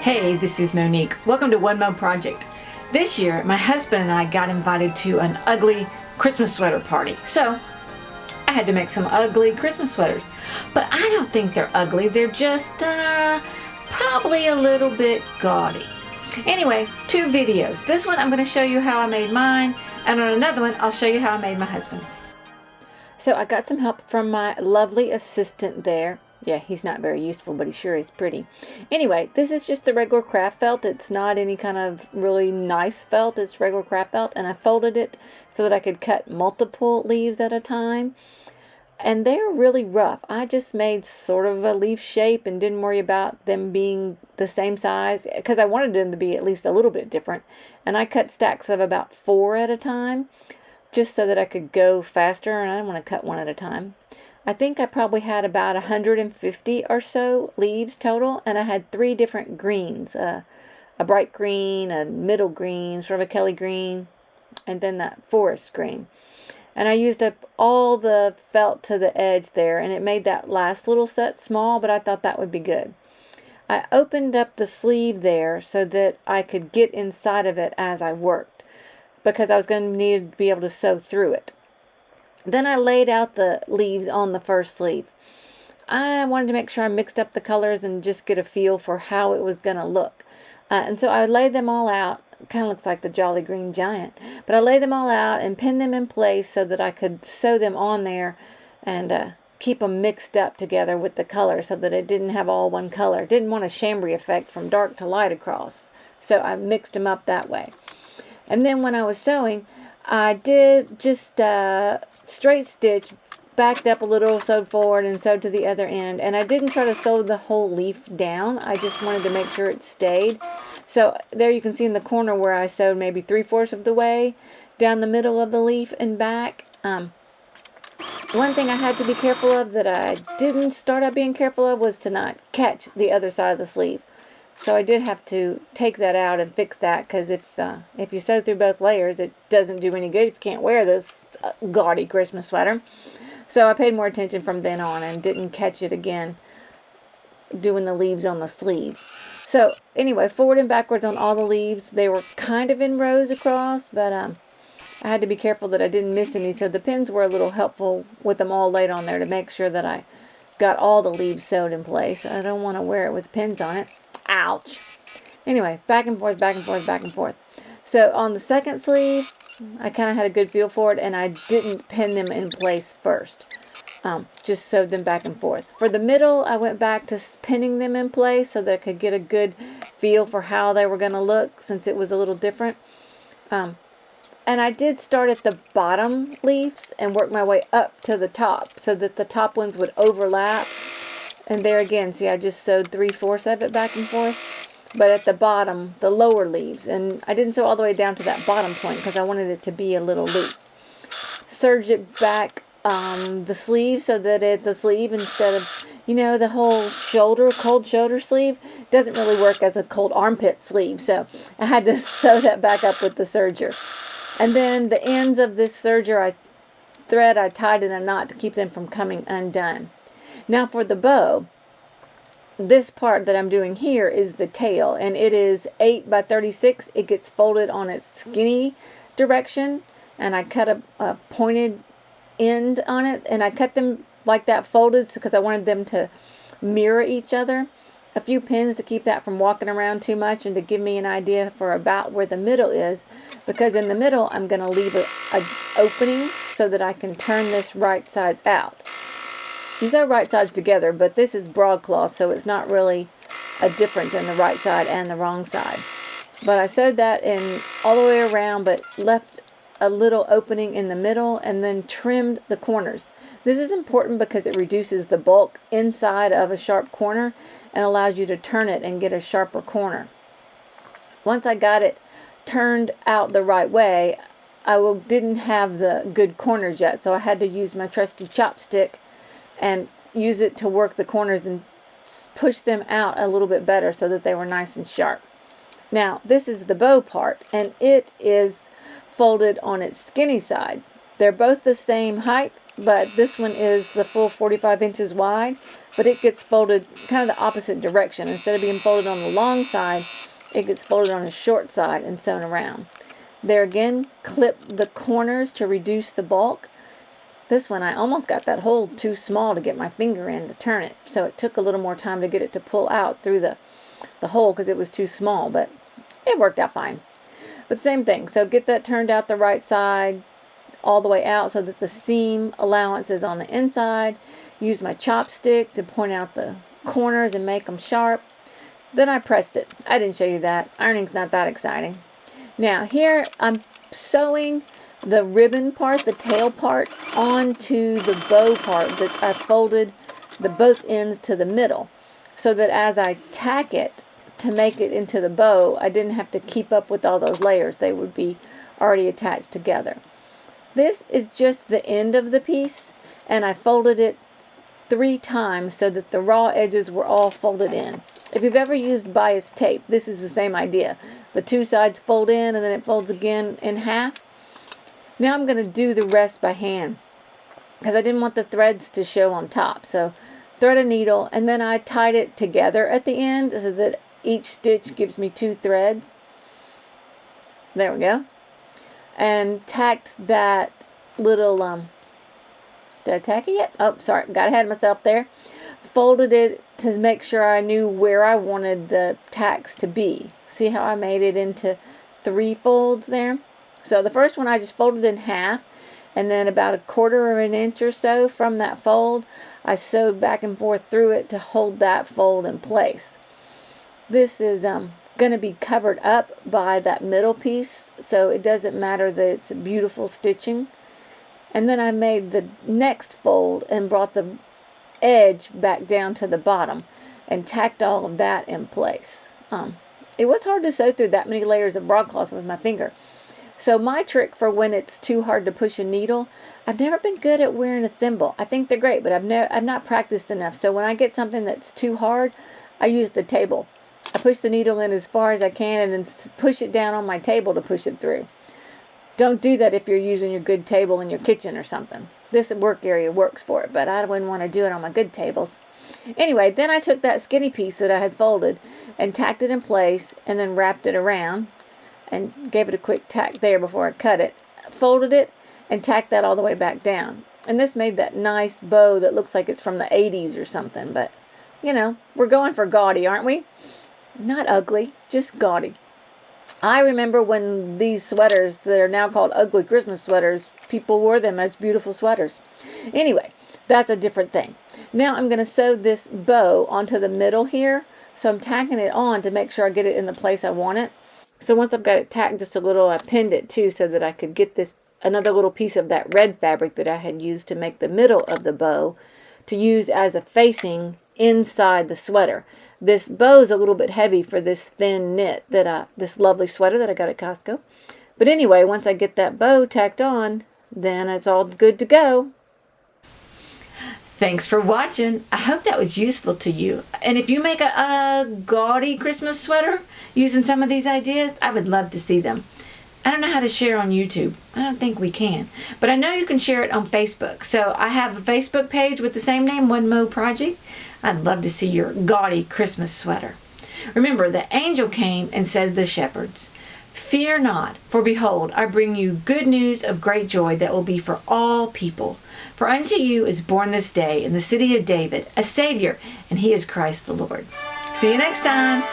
Hey, this is Monique. Welcome to One Mo Project. This year, my husband and I got invited to an ugly Christmas sweater party. So, I had to make some ugly Christmas sweaters. But I don't think they're ugly. They're just probably a little bit gaudy. Anyway, two videos. This one, I'm going to show you how I made mine. And on another one, I'll show you how I made my husband's. So, I got some help from my lovely assistant there. Yeah, he's not very useful, but he sure is pretty. Anyway, this is just the regular craft felt. It's not any kind of really nice felt. It's regular craft felt. And I folded it so that I could cut multiple leaves at a time. And they're really rough. I just made sort of a leaf shape and didn't worry about them being the same size, because I wanted them to be at least a little bit different. And I cut stacks of about 4 at a time, just so that I could go faster, and I didn't want to cut one at a time. I think I probably had about 150 or so leaves total, and I had 3 different greens, a bright green, a middle green, sort of a Kelly green, and then that forest green. And I used up all the felt to the edge there, and it made that last little set small, but I thought that would be good. I opened up the sleeve there so that I could get inside of it as I worked, because I was going to need to be able to sew through it. Then I laid out the leaves on the first sleeve. I wanted to make sure I mixed up the colors and just get a feel for how it was going to look. And so I laid them all out. Kind of looks like the Jolly Green Giant. But I laid them all out and pinned them in place so that I could sew them on there and keep them mixed up together with the color so that it didn't have all one color. Didn't want a chambray effect from dark to light across. So I mixed them up that way. And then when I was sewing, I did just straight stitch, backed up a little, sewed forward, and sewed to the other end. And I didn't try to sew the whole leaf down. I just wanted to make sure it stayed. So there you can see in the corner where I sewed maybe 3/4 of the way down the middle of the leaf and back. One thing I had to be careful of that I didn't start out being careful of was to not catch the other side of the sleeve. So I did have to take that out and fix that, because if you sew through both layers, it doesn't do any good if you can't wear this gaudy Christmas sweater. So I paid more attention from then on and didn't catch it again doing the leaves on the sleeve. So anyway, forward and backwards on all the leaves. They were kind of in rows across, but I had to be careful that I didn't miss any. So the pins were a little helpful with them all laid on there to make sure that I got all the leaves sewed in place. I don't want to wear it with pins on it. Ouch. Anyway, back and forth, back and forth, back and forth. So on the second sleeve, I kind of had a good feel for it, and I didn't pin them in place first. Just sewed them back and forth. For the middle, I went back to pinning them in place so that I could get a good feel for how they were going to look, since it was a little different. And I did start at the bottom leaves and work my way up to the top so that the top ones would overlap. And there again, see, I just sewed 3/4 of it back and forth. But at the bottom, the lower leaves. And I didn't sew all the way down to that bottom point because I wanted it to be a little loose. Serged it back the sleeve so that it's a sleeve instead of, the whole shoulder, cold shoulder sleeve. Doesn't really work as a cold armpit sleeve. So I had to sew that back up with the serger. And then the ends of this serger, I tied in a knot to keep them from coming undone. Now for the bow, this part that I'm doing here is the tail, and it is 8 by 36. It gets folded on its skinny direction, and I cut a pointed end on it, and I cut them like that folded because I wanted them to mirror each other. A few pins to keep that from walking around too much and to give me an idea for about where the middle is, because in the middle I'm going to leave a opening so that I can turn this right sides out. You sew right sides together, but this is broadcloth, so it's not really a difference in the right side and the wrong side. But I sewed that in all the way around, but left a little opening in the middle and then trimmed the corners. This is important because it reduces the bulk inside of a sharp corner and allows you to turn it and get a sharper corner. Once I got it turned out the right way, I didn't have the good corners yet, so I had to use my trusty chopstick and use it to work the corners and push them out a little bit better so that they were nice and sharp. Now, this is the bow part, and it is folded on its skinny side. They're both the same height, but this one is the full 45 inches wide, but it gets folded kind of the opposite direction. Instead of being folded on the long side, it gets folded on the short side and sewn around. There again, clip the corners to reduce the bulk. This one, I almost got that hole too small to get my finger in to turn it, so it took a little more time to get it to pull out through the hole because it was too small, but it worked out fine. But same thing, so get that turned out the right side all the way out so that the seam allowance is on the inside. Use my chopstick to point out the corners and make them sharp. Then I pressed it. I didn't show you that. Ironing's not that exciting. Now here I'm sewing the ribbon part, the tail part, onto the bow part that I folded the both ends to the middle, so that as I tack it to make it into the bow, I didn't have to keep up with all those layers. They would be already attached together. This is just the end of the piece, and I folded it 3 times so that the raw edges were all folded in. If you've ever used bias tape, this is the same idea. The 2 sides fold in and then it folds again in half. Now I'm going to do the rest by hand because I didn't want the threads to show on top. So thread a needle, and then I tied it together at the end so that each stitch gives me 2 threads. There we go. And tacked that little, did I tack it yet? Oh, sorry, got ahead of myself there. Folded it to make sure I knew where I wanted the tacks to be. See how I made it into 3 folds there? So the first one I just folded in half, and then about 1/4 of an inch or so from that fold, I sewed back and forth through it to hold that fold in place. This is going to be covered up by that middle piece, so it doesn't matter that it's beautiful stitching. And then I made the next fold and brought the edge back down to the bottom and tacked all of that in place. It was hard to sew through that many layers of broadcloth with my finger. So my trick for when it's too hard to push a needle, I've never been good at wearing a thimble. I think they're great, but I've not practiced enough. So when I get something that's too hard, I use the table. I push the needle in as far as I can and then push it down on my table to push it through. Don't do that if you're using your good table in your kitchen or something. This work area works for it, but I wouldn't want to do it on my good tables. Anyway, then I took that skinny piece that I had folded and tacked it in place and then wrapped it around and gave it a quick tack there before I cut it. Folded it and tacked that all the way back down. And this made that nice bow that looks like it's from the 80s or something. But, you know, we're going for gaudy, aren't we? Not ugly, just gaudy. I remember when these sweaters that are now called ugly Christmas sweaters, people wore them as beautiful sweaters. Anyway, that's a different thing. Now I'm going to sew this bow onto the middle here. So I'm tacking it on to make sure I get it in the place I want it. So once I've got it tacked just a little, I pinned it too so that I could get this another little piece of that red fabric that I had used to make the middle of the bow to use as a facing inside the sweater. This bow is a little bit heavy for this thin knit this lovely sweater that I got at Costco. But anyway, once I get that bow tacked on, then it's all good to go. Thanks for watching. I hope that was useful to you. And if you make a gaudy Christmas sweater using some of these ideas, I would love to see them. I don't know how to share on YouTube. I don't think we can. But I know you can share it on Facebook. So I have a Facebook page with the same name, One Mo Project. I'd love to see your gaudy Christmas sweater. Remember, the angel came and said to the shepherds, "Fear not, for behold, I bring you good news of great joy that will be for all people. For unto you is born this day in the city of David a Savior, and he is Christ the Lord." See you next time.